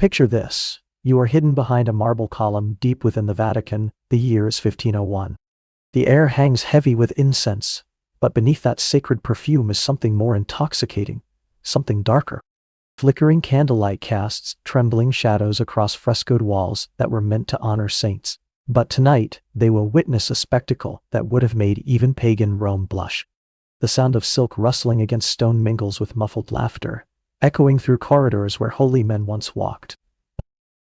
Picture this. You are hidden behind a marble column deep within the Vatican. The year is 1501. The air hangs heavy with incense, but beneath that sacred perfume is something more intoxicating, something darker. Flickering candlelight casts trembling shadows across frescoed walls that were meant to honor saints. But tonight, they will witness a spectacle that would have made even pagan Rome blush. The sound of silk rustling against stone mingles with muffled laughter, echoing through corridors where holy men once walked.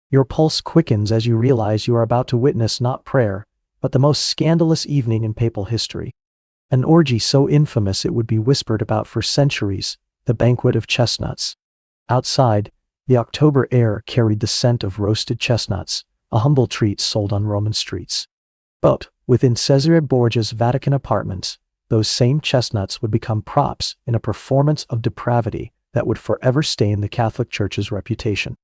Your pulse quickens as you realize you are about to witness not prayer, but the most scandalous evening in papal history. An orgy so infamous it would be whispered about for centuries, the Banquet of Chestnuts. Outside, the October air carried the scent of roasted chestnuts, a humble treat sold on Roman streets. But, within Cesare Borgia's Vatican apartments, those same chestnuts would become props in a performance of depravity that would forever stain the Catholic Church's reputation.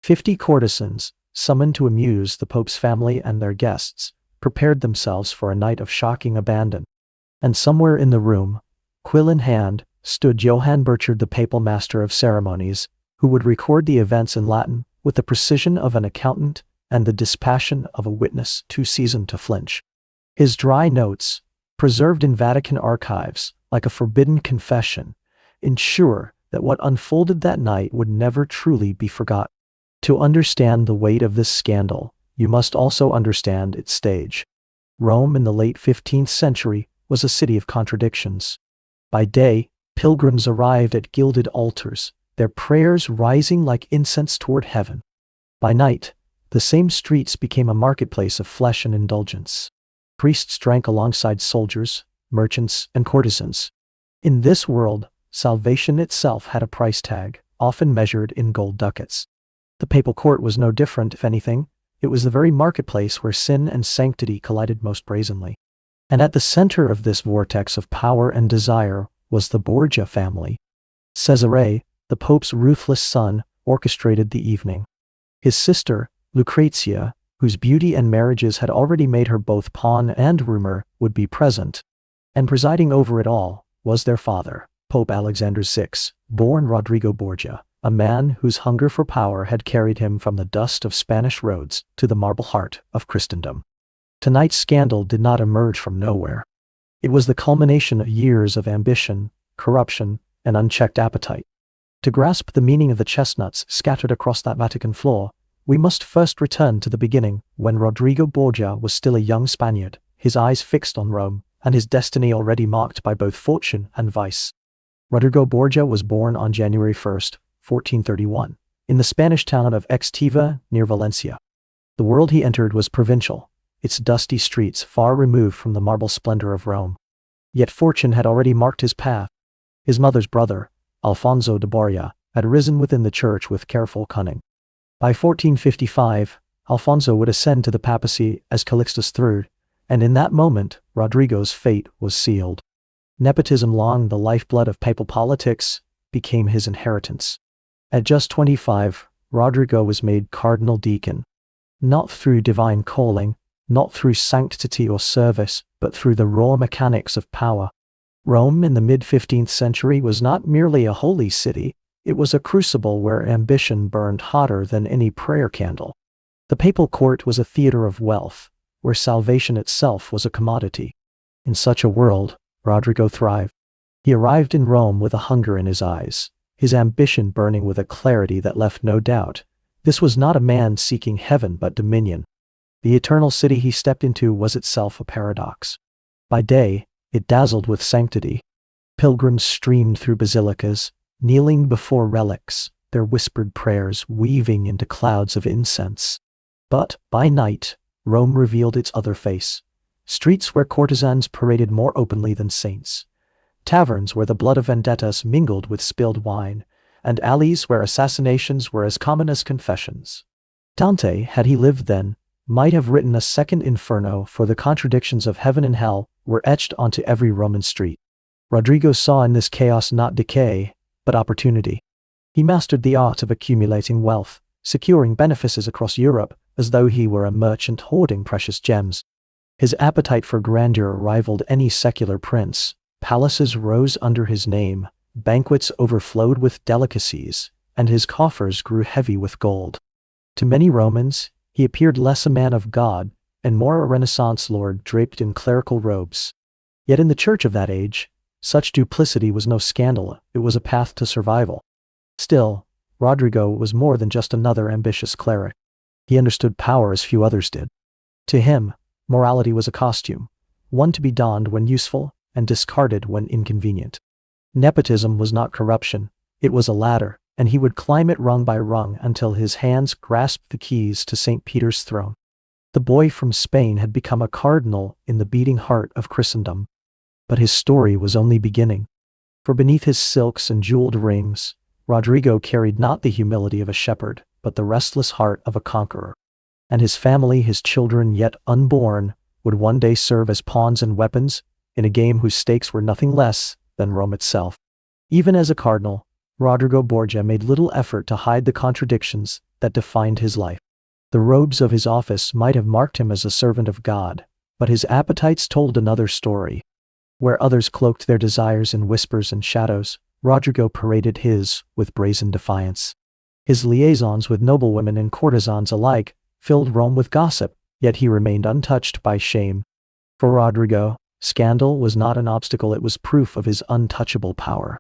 50 courtesans, summoned to amuse the Pope's family and their guests, prepared themselves for a night of shocking abandon. And somewhere in the room, quill in hand, stood Johann Burchard, the papal master of ceremonies, who would record the events in Latin with the precision of an accountant and the dispassion of a witness too seasoned to flinch. His dry notes, preserved in Vatican archives like a forbidden confession, ensure that what unfolded that night would never truly be forgotten. To understand the weight of this scandal, you must also understand its stage. Rome in the late 15th century was a city of contradictions. By day, pilgrims arrived at gilded altars, their prayers rising like incense toward heaven. By night, the same streets became a marketplace of flesh and indulgence. Priests drank alongside soldiers, merchants, and courtesans. In this world, salvation itself had a price tag, often measured in gold ducats. The papal court was no different, if anything. It was the very marketplace where sin and sanctity collided most brazenly. And at the center of this vortex of power and desire was the Borgia family. Cesare, the Pope's ruthless son, orchestrated the evening. His sister, Lucrezia, whose beauty and marriages had already made her both pawn and rumor, would be present. And presiding over it all was their father, Pope Alexander VI, born Rodrigo Borgia, a man whose hunger for power had carried him from the dust of Spanish roads to the marble heart of Christendom. Tonight's scandal did not emerge from nowhere. It was the culmination of years of ambition, corruption, and unchecked appetite. To grasp the meaning of the chestnuts scattered across that Vatican floor, we must first return to the beginning, when Rodrigo Borgia was still a young Spaniard, his eyes fixed on Rome, and his destiny already marked by both fortune and vice. Rodrigo Borgia was born on January 1st, 1431, in the Spanish town of Extiva, near Valencia. The world he entered was provincial, its dusty streets far removed from the marble splendor of Rome. Yet fortune had already marked his path. His mother's brother, Alfonso de Borja, had risen within the church with careful cunning. By 1455, Alfonso would ascend to the papacy as Calixtus III, and in that moment, Rodrigo's fate was sealed. Nepotism, long the lifeblood of papal politics, became his inheritance. At just 25, Rodrigo was made cardinal deacon. Not through divine calling, not through sanctity or service, but through the raw mechanics of power. Rome in the mid-15th century was not merely a holy city, it was a crucible where ambition burned hotter than any prayer candle. The papal court was a theater of wealth, where salvation itself was a commodity. In such a world, Rodrigo thrived. He arrived in Rome with a hunger in his eyes, his ambition burning with a clarity that left no doubt. This was not a man seeking heaven but dominion. The eternal city he stepped into was itself a paradox. By day, it dazzled with sanctity. Pilgrims streamed through basilicas, kneeling before relics, their whispered prayers weaving into clouds of incense. But, by night, Rome revealed its other face. Streets where courtesans paraded more openly than saints. Taverns where the blood of vendettas mingled with spilled wine, and alleys where assassinations were as common as confessions. Dante, had he lived then, might have written a second Inferno, for the contradictions of heaven and hell were etched onto every Roman street. Rodrigo saw in this chaos not decay, but opportunity. He mastered the art of accumulating wealth, securing benefices across Europe as though he were a merchant hoarding precious gems. His appetite for grandeur rivaled any secular prince. Palaces rose under his name, banquets overflowed with delicacies, and his coffers grew heavy with gold. To many Romans, he appeared less a man of God and more a Renaissance lord draped in clerical robes. Yet in the church of that age, such duplicity was no scandal, it was a path to survival. Still, Rodrigo was more than just another ambitious cleric. He understood power as few others did. To him, morality was a costume, one to be donned when useful and discarded when inconvenient. Nepotism was not corruption, it was a ladder, and he would climb it rung by rung until his hands grasped the keys to St. Peter's throne. The boy from Spain had become a cardinal in the beating heart of Christendom. But his story was only beginning. For beneath his silks and jeweled rings, Rodrigo carried not the humility of a shepherd, but the restless heart of a conqueror. And his family, his children yet unborn, would one day serve as pawns and weapons in a game whose stakes were nothing less than Rome itself. Even as a cardinal, Rodrigo Borgia made little effort to hide the contradictions that defined his life. The robes of his office might have marked him as a servant of God, but his appetites told another story. Where others cloaked their desires in whispers and shadows, Rodrigo paraded his with brazen defiance. His liaisons with noblewomen and courtesans alike filled Rome with gossip, yet he remained untouched by shame. For Rodrigo, scandal was not an obstacle, it was proof of his untouchable power.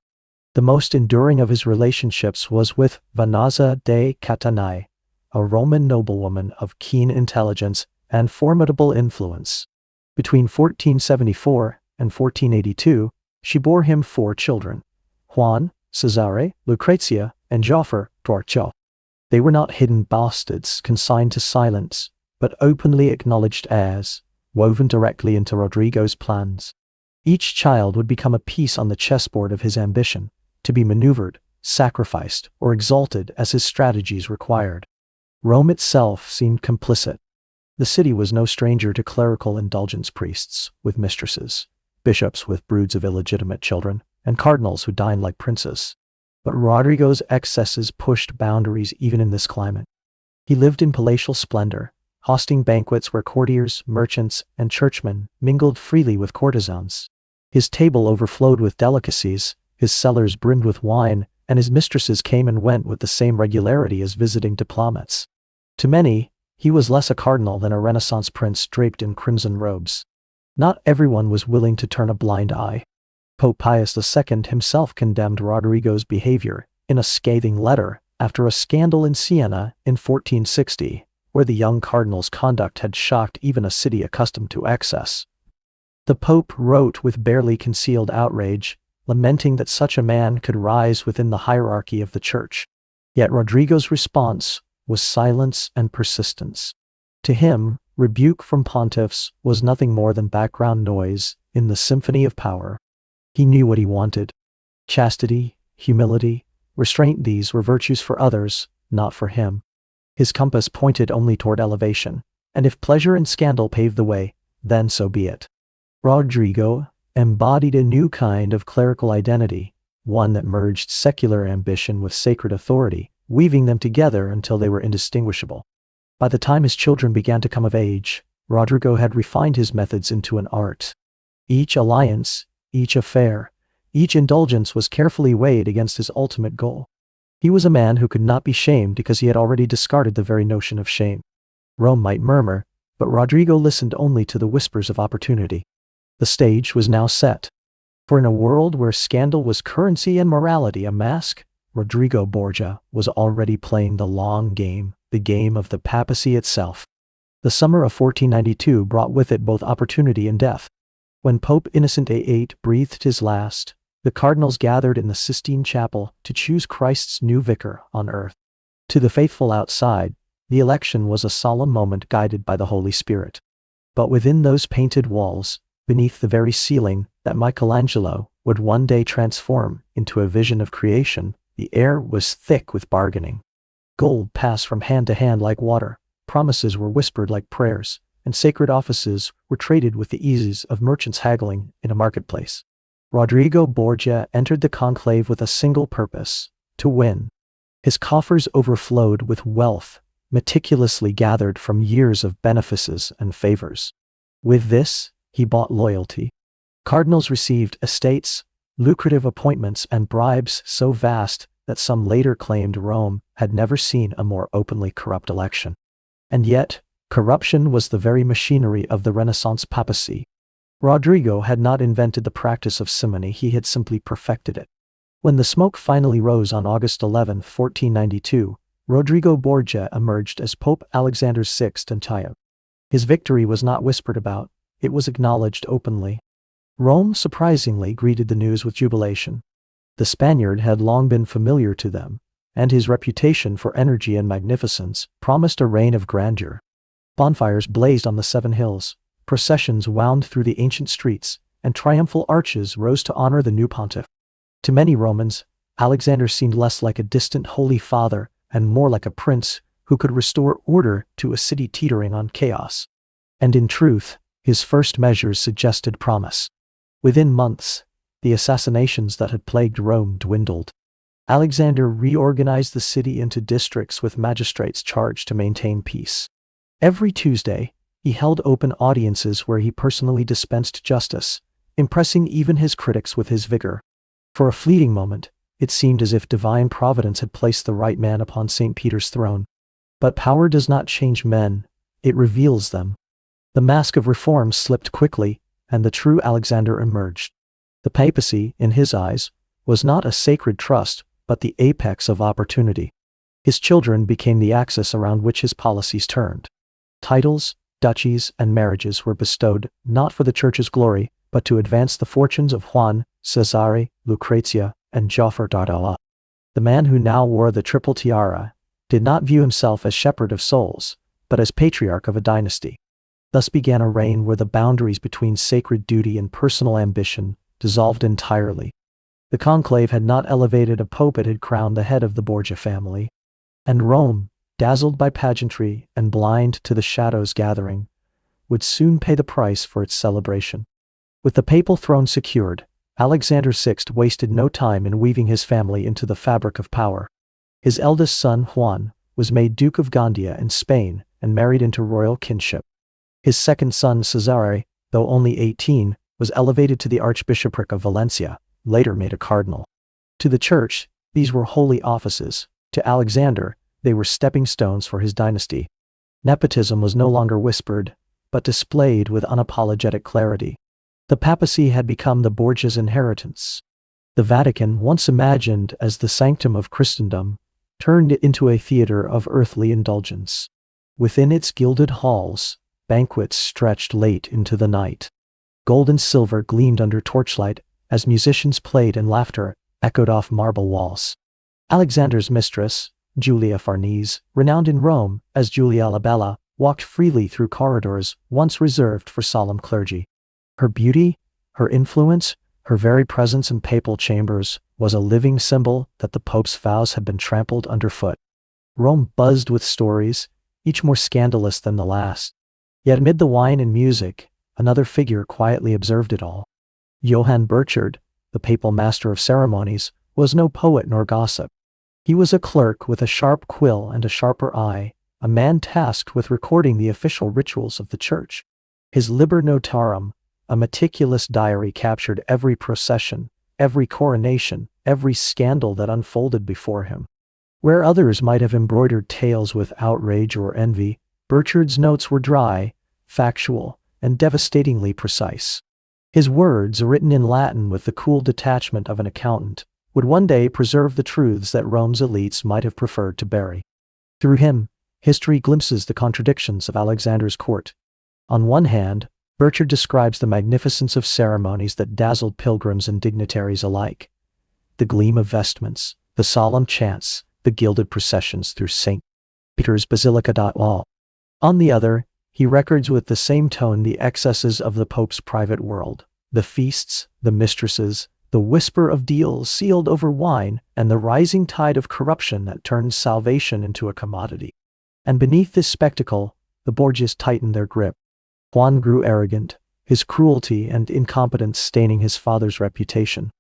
The most enduring of his relationships was with Vanazza de Catanei, a Roman noblewoman of keen intelligence and formidable influence. Between 1474 and 1482, she bore him 4 children: Juan, Cesare, Lucrezia, and Joffre Torcio. They were not hidden bastards consigned to silence, but openly acknowledged heirs, woven directly into Rodrigo's plans. Each child would become a piece on the chessboard of his ambition, to be maneuvered, sacrificed, or exalted as his strategies required. Rome itself seemed complicit. The city was no stranger to clerical indulgence priests with mistresses, bishops with broods of illegitimate children, and cardinals who dined like princes. But Rodrigo's excesses pushed boundaries even in this climate. He lived in palatial splendor, hosting banquets where courtiers, merchants, and churchmen mingled freely with courtesans. His table overflowed with delicacies, his cellars brimmed with wine, and his mistresses came and went with the same regularity as visiting diplomats. To many, he was less a cardinal than a Renaissance prince draped in crimson robes. Not everyone was willing to turn a blind eye. Pope Pius II himself condemned Rodrigo's behavior in a scathing letter after a scandal in Siena in 1460, where the young cardinal's conduct had shocked even a city accustomed to excess. The Pope wrote with barely concealed outrage, lamenting that such a man could rise within the hierarchy of the Church. Yet Rodrigo's response was silence and persistence. To him, rebuke from pontiffs was nothing more than background noise in the symphony of power. He knew what he wanted. Chastity, humility, restraint, these were virtues for others, not for him. His compass pointed only toward elevation, and if pleasure and scandal paved the way, then so be it. Rodrigo embodied a new kind of clerical identity, one that merged secular ambition with sacred authority, weaving them together until they were indistinguishable. By the time his children began to come of age, Rodrigo had refined his methods into an art. Each alliance, each affair, each indulgence was carefully weighed against his ultimate goal. He was a man who could not be shamed because he had already discarded the very notion of shame. Rome might murmur, but Rodrigo listened only to the whispers of opportunity. The stage was now set. For in a world where scandal was currency and morality a mask, Rodrigo Borgia was already playing the long game, the game of the papacy itself. The summer of 1492 brought with it both opportunity and death. When Pope Innocent VIII breathed his last, the cardinals gathered in the Sistine Chapel to choose Christ's new vicar on earth. To the faithful outside, the election was a solemn moment guided by the Holy Spirit. But within those painted walls, beneath the very ceiling that Michelangelo would one day transform into a vision of creation, the air was thick with bargaining. Gold passed from hand to hand like water, promises were whispered like prayers, and sacred offices were traded with the ease of merchants haggling in a marketplace. Rodrigo Borgia entered the conclave with a single purpose: to win. His coffers overflowed with wealth, meticulously gathered from years of benefices and favors. With this, he bought loyalty. Cardinals received estates, lucrative appointments, and bribes so vast that some later claimed Rome had never seen a more openly corrupt election. And yet, corruption was the very machinery of the Renaissance papacy. Rodrigo had not invented the practice of simony, he had simply perfected it. When the smoke finally rose on August 11, 1492, Rodrigo Borgia emerged as Pope Alexander VI Antioch. His victory was not whispered about, it was acknowledged openly. Rome surprisingly greeted the news with jubilation. The Spaniard had long been familiar to them, and his reputation for energy and magnificence promised a reign of grandeur. Bonfires blazed on the 7 hills, processions wound through the ancient streets, and triumphal arches rose to honor the new pontiff. To many Romans, Alexander seemed less like a distant holy father and more like a prince who could restore order to a city teetering on chaos. And in truth, his first measures suggested promise. Within months, the assassinations that had plagued Rome dwindled. Alexander reorganized the city into districts with magistrates charged to maintain peace. Every Tuesday, he held open audiences where he personally dispensed justice, impressing even his critics with his vigor. For a fleeting moment, it seemed as if divine providence had placed the right man upon St. Peter's throne. But power does not change men, it reveals them. The mask of reform slipped quickly, and the true Alexander emerged. The papacy, in his eyes, was not a sacred trust, but the apex of opportunity. His children became the axis around which his policies turned. Titles, duchies, and marriages were bestowed not for the church's glory, but to advance the fortunes of Juan, Cesare, Lucrezia, and Joffre d'Artois. The man who now wore the triple tiara did not view himself as shepherd of souls, but as patriarch of a dynasty. Thus began a reign where the boundaries between sacred duty and personal ambition dissolved entirely. The conclave had not elevated a pope, it had crowned the head of the Borgia family. And Rome, dazzled by pageantry and blind to the shadows gathering, would soon pay the price for its celebration. With the papal throne secured, Alexander VI wasted no time in weaving his family into the fabric of power. His eldest son, Juan, was made Duke of Gandia in Spain and married into royal kinship. His second son, Cesare, though only 18, was elevated to the Archbishopric of Valencia, later made a cardinal. To the Church, these were holy offices. To Alexander, they were stepping stones for his dynasty. Nepotism was no longer whispered, but displayed with unapologetic clarity. The papacy had become the Borgia's inheritance. The Vatican, once imagined as the sanctum of Christendom, turned it into a theater of earthly indulgence. Within its gilded halls, banquets stretched late into the night. Gold and silver gleamed under torchlight as musicians played and laughter echoed off marble walls. Alexander's mistress, Julia Farnese, renowned in Rome as Julia la Bella, walked freely through corridors once reserved for solemn clergy. Her beauty, her influence, her very presence in papal chambers was a living symbol that the Pope's vows had been trampled underfoot. Rome buzzed with stories, each more scandalous than the last. Yet amid the wine and music, another figure quietly observed it all. Johann Burchard, the papal master of ceremonies, was no poet nor gossip. He was a clerk with a sharp quill and a sharper eye, a man tasked with recording the official rituals of the Church. His Liber Notarum, a meticulous diary, captured every procession, every coronation, every scandal that unfolded before him. Where others might have embroidered tales with outrage or envy, Burchard's notes were dry, factual, and devastatingly precise. His words, written in Latin with the cool detachment of an accountant, would one day preserve the truths that Rome's elites might have preferred to bury. Through him, history glimpses the contradictions of Alexander's court. On one hand, Burchard describes the magnificence of ceremonies that dazzled pilgrims and dignitaries alike. The gleam of vestments, the solemn chants, the gilded processions through St. Peter's Basilica. On the other, he records with the same tone the excesses of the Pope's private world, the feasts, the mistresses, the whisper of deals sealed over wine, and the rising tide of corruption that turned salvation into a commodity. And beneath this spectacle, the Borgias tightened their grip. Juan grew arrogant, his cruelty and incompetence staining his father's reputation.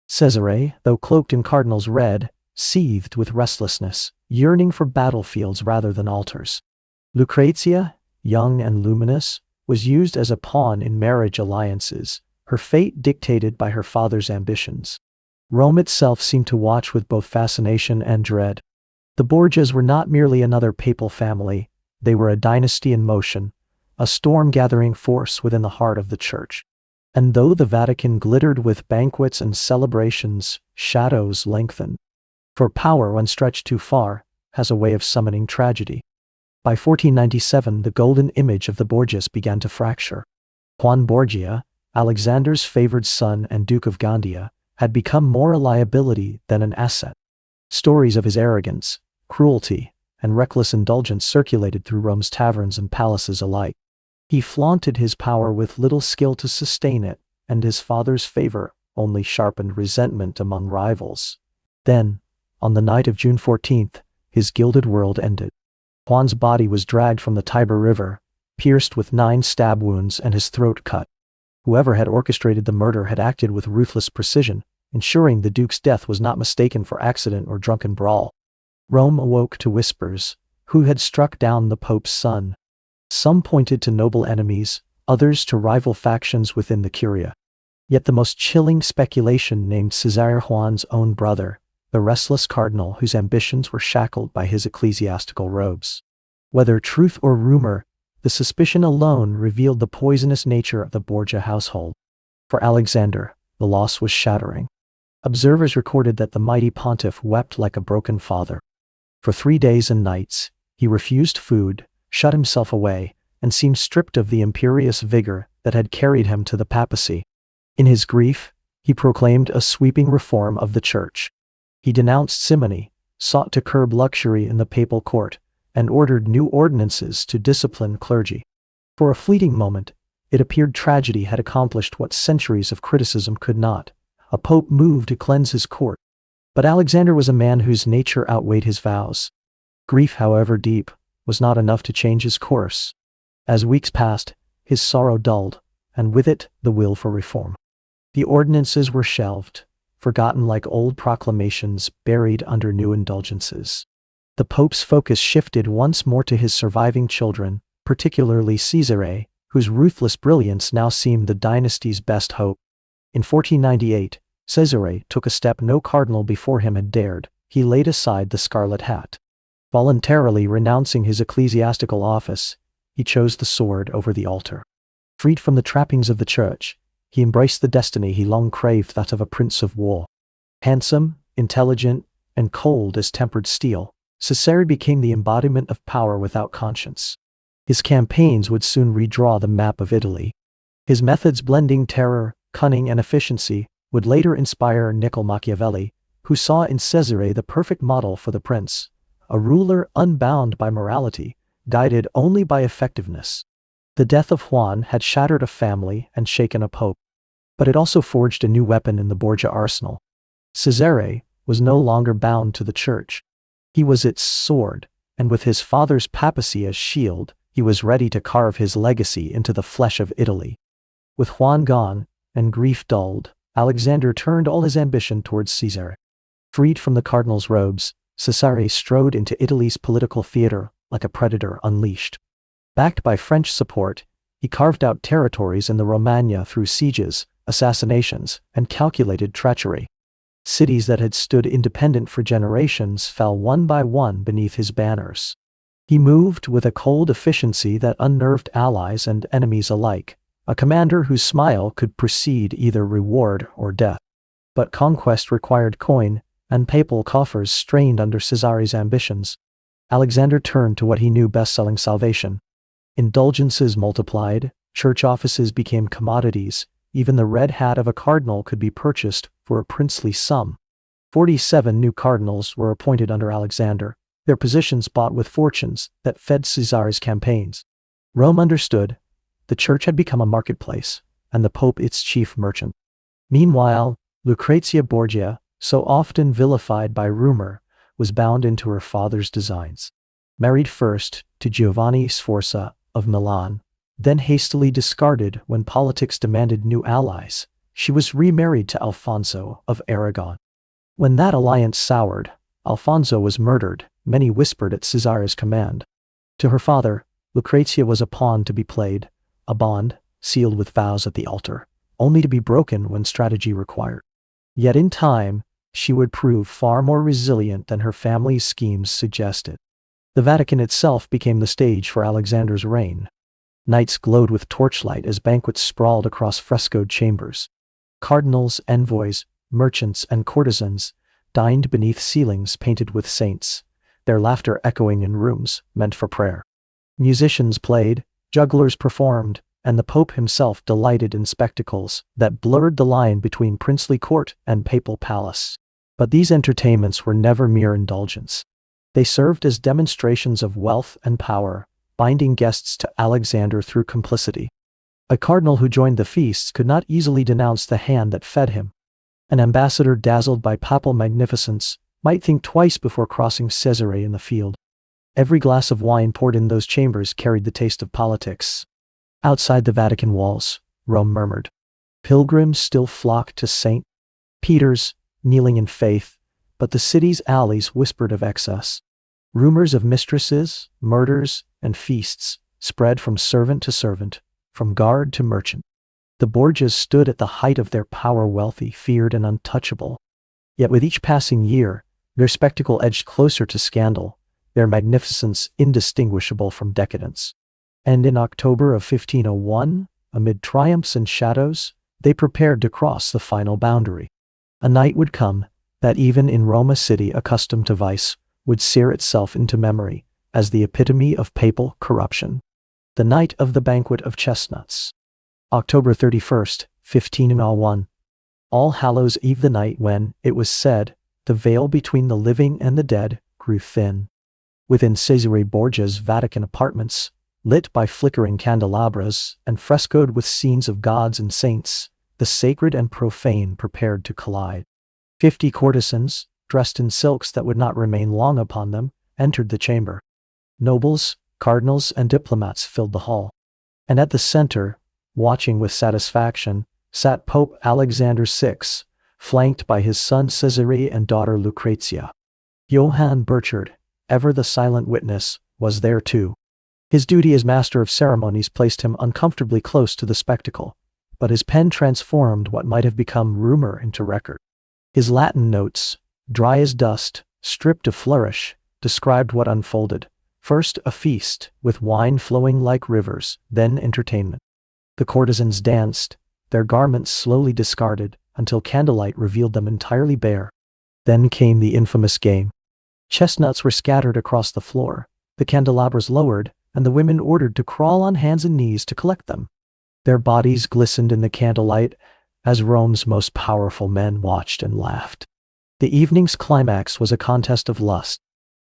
Cesare, though cloaked in cardinal's red, seethed with restlessness, yearning for battlefields rather than altars. Lucrezia, young and luminous, was used as a pawn in marriage alliances, her fate dictated by her father's ambitions. Rome itself seemed to watch with both fascination and dread. The Borgias were not merely another papal family, they were a dynasty in motion, a storm-gathering force within the heart of the Church. And though the Vatican glittered with banquets and celebrations, shadows lengthened. For power, when stretched too far, has a way of summoning tragedy. By 1497, the golden image of the Borgias began to fracture. Juan Borgia, Alexander's favored son and Duke of Gandia, had become more a liability than an asset. Stories of his arrogance, cruelty, and reckless indulgence circulated through Rome's taverns and palaces alike. He flaunted his power with little skill to sustain it, and his father's favor only sharpened resentment among rivals. Then, on the night of June 14th, his gilded world ended. Juan's body was dragged from the Tiber River, pierced with 9 stab wounds and his throat cut. Whoever had orchestrated the murder had acted with ruthless precision, ensuring the Duke's death was not mistaken for accident or drunken brawl. Rome awoke to whispers. Who had struck down the Pope's son? Some pointed to noble enemies, others to rival factions within the Curia. Yet the most chilling speculation named Cesare Juan's own brother, the restless cardinal whose ambitions were shackled by his ecclesiastical robes. Whether truth or rumor, the suspicion alone revealed the poisonous nature of the Borgia household. For Alexander, the loss was shattering. Observers recorded that the mighty pontiff wept like a broken father. For 3 days and nights, he refused food, shut himself away, and seemed stripped of the imperious vigor that had carried him to the papacy. In his grief, he proclaimed a sweeping reform of the Church. He denounced simony, sought to curb luxury in the papal court, and ordered new ordinances to discipline clergy. For a fleeting moment, it appeared tragedy had accomplished what centuries of criticism could not. A pope moved to cleanse his court. But Alexander was a man whose nature outweighed his vows. Grief, however deep, was not enough to change his course. As weeks passed, his sorrow dulled, and with it, the will for reform. The ordinances were shelved, forgotten like old proclamations buried under new indulgences. The Pope's focus shifted once more to his surviving children, particularly Cesare, whose ruthless brilliance now seemed the dynasty's best hope. In 1498, Cesare took a step no cardinal before him had dared. He laid aside the scarlet hat. Voluntarily renouncing his ecclesiastical office, he chose the sword over the altar. Freed from the trappings of the Church, he embraced the destiny he long craved, that of a prince of war. Handsome, intelligent, and cold as tempered steel, Cesare became the embodiment of power without conscience. His campaigns would soon redraw the map of Italy. His methods, blending terror, cunning, and efficiency, would later inspire Niccolo Machiavelli, who saw in Cesare the perfect model for the prince, a ruler unbound by morality, guided only by effectiveness. The death of Juan had shattered a family and shaken a pope, but it also forged a new weapon in the Borgia arsenal. Cesare was no longer bound to the Church. He was its sword, and with his father's papacy as shield, he was ready to carve his legacy into the flesh of Italy. With Juan gone, and grief dulled, Alexander turned all his ambition towards Caesar. Freed from the cardinal's robes, Cesare strode into Italy's political theater like a predator unleashed. Backed by French support, he carved out territories in the Romagna through sieges, assassinations, and calculated treachery. Cities that had stood independent for generations fell one by one beneath his banners. He moved with a cold efficiency that unnerved allies and enemies alike, a commander whose smile could precede either reward or death. But conquest required coin, and papal coffers strained under Cesare's ambitions. Alexander turned to what he knew best: selling salvation. Indulgences multiplied, church offices became commodities, even the red hat of a cardinal could be purchased for a princely sum. 47 new cardinals were appointed under Alexander, their positions bought with fortunes that fed Caesare's campaigns. Rome understood. The Church had become a marketplace, and the Pope its chief merchant. Meanwhile, Lucrezia Borgia, so often vilified by rumor, was bound into her father's designs. Married first to Giovanni Sforza of Milan, then hastily discarded when politics demanded new allies, she was remarried to Alfonso of Aragon. When that alliance soured, Alfonso was murdered, many whispered at Cesare's command. To her father, Lucrezia was a pawn to be played, a bond, sealed with vows at the altar, only to be broken when strategy required. Yet in time, she would prove far more resilient than her family's schemes suggested. The Vatican itself became the stage for Alexander's reign. Nights glowed with torchlight as banquets sprawled across frescoed chambers. Cardinals, envoys, merchants, and courtesans dined beneath ceilings painted with saints, their laughter echoing in rooms meant for prayer. Musicians played, jugglers performed, and the Pope himself delighted in spectacles that blurred the line between princely court and papal palace. But these entertainments were never mere indulgence. They served as demonstrations of wealth and power, binding guests to Alexander through complicity. A cardinal who joined the feasts could not easily denounce the hand that fed him. An ambassador dazzled by papal magnificence might think twice before crossing Caesarea in the field. Every glass of wine poured in those chambers carried the taste of politics. Outside the Vatican walls, Rome murmured. Pilgrims still flocked to St. Peter's, kneeling in faith, but the city's alleys whispered of excess. Rumors of mistresses, murders, and feasts spread from servant to servant, from guard to merchant. The Borgias stood at the height of their power, wealthy, feared, and untouchable. Yet with each passing year, their spectacle edged closer to scandal, their magnificence indistinguishable from decadence. And in October of 1501, amid triumphs and shadows, they prepared to cross the final boundary. A night would come that even in Rome, a city accustomed to vice, would sear itself into memory as the epitome of papal corruption. The night of the Banquet of Chestnuts. October 31st, 1501. All Hallows' Eve, the night when, it was said, the veil between the living and the dead grew thin. Within Cesare Borgia's Vatican apartments, lit by flickering candelabras and frescoed with scenes of gods and saints, the sacred and profane prepared to collide. 50 courtesans, dressed in silks that would not remain long upon them, entered the chamber. Nobles, cardinals, and diplomats filled the hall. And at the center, watching with satisfaction, sat Pope Alexander VI, flanked by his son Cesare and daughter Lucrezia. Johann Burchard, ever the silent witness, was there too. His duty as master of ceremonies placed him uncomfortably close to the spectacle, but his pen transformed what might have become rumor into record. His Latin notes, dry as dust, stripped of flourish, described what unfolded. First a feast, with wine flowing like rivers, then entertainment. The courtesans danced, their garments slowly discarded, until candlelight revealed them entirely bare. Then came the infamous game. Chestnuts were scattered across the floor, the candelabras lowered, and the women ordered to crawl on hands and knees to collect them. Their bodies glistened in the candlelight as Rome's most powerful men watched and laughed. The evening's climax was a contest of lust.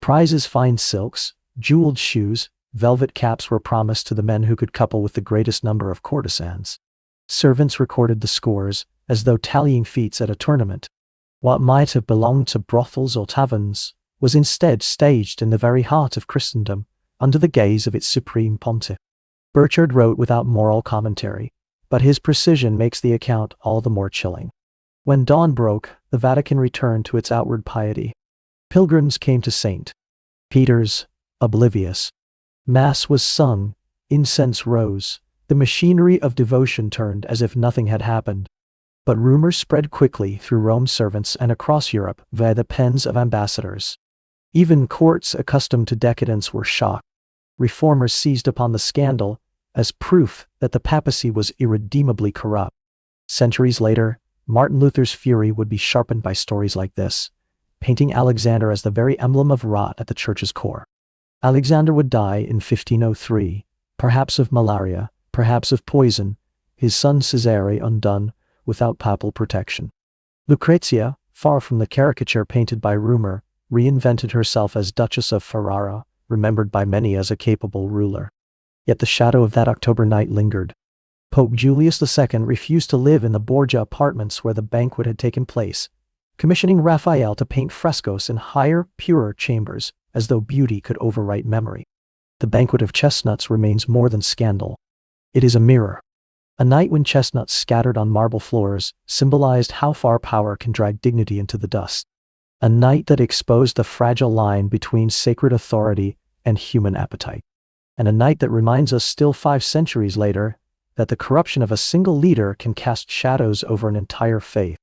Prizes, fine silks, jeweled shoes, velvet caps were promised to the men who could couple with the greatest number of courtesans. Servants recorded the scores, as though tallying feats at a tournament. What might have belonged to brothels or taverns was instead staged in the very heart of Christendom, under the gaze of its supreme pontiff. Burchard wrote without moral commentary, but his precision makes the account all the more chilling. When dawn broke, the Vatican returned to its outward piety. Pilgrims came to St. Peter's, oblivious. Mass was sung, incense rose, the machinery of devotion turned as if nothing had happened. But rumors spread quickly through Rome's servants and across Europe via the pens of ambassadors. Even courts accustomed to decadence were shocked. Reformers seized upon the scandal as proof that the papacy was irredeemably corrupt. Centuries later, Martin Luther's fury would be sharpened by stories like this, painting Alexander as the very emblem of rot at the church's core. Alexander would die in 1503, perhaps of malaria, perhaps of poison, his son Cesare undone, without papal protection. Lucrezia, far from the caricature painted by rumor, reinvented herself as Duchess of Ferrara, remembered by many as a capable ruler. Yet the shadow of that October night lingered. Pope Julius II refused to live in the Borgia apartments where the banquet had taken place, commissioning Raphael to paint frescoes in higher, purer chambers, as though beauty could overwrite memory. The Banquet of Chestnuts remains more than scandal. It is a mirror. A night when chestnuts scattered on marble floors symbolized how far power can drag dignity into the dust. A night that exposed the fragile line between sacred authority and human appetite. And a night that reminds us still 5 centuries later that the corruption of a single leader can cast shadows over an entire faith.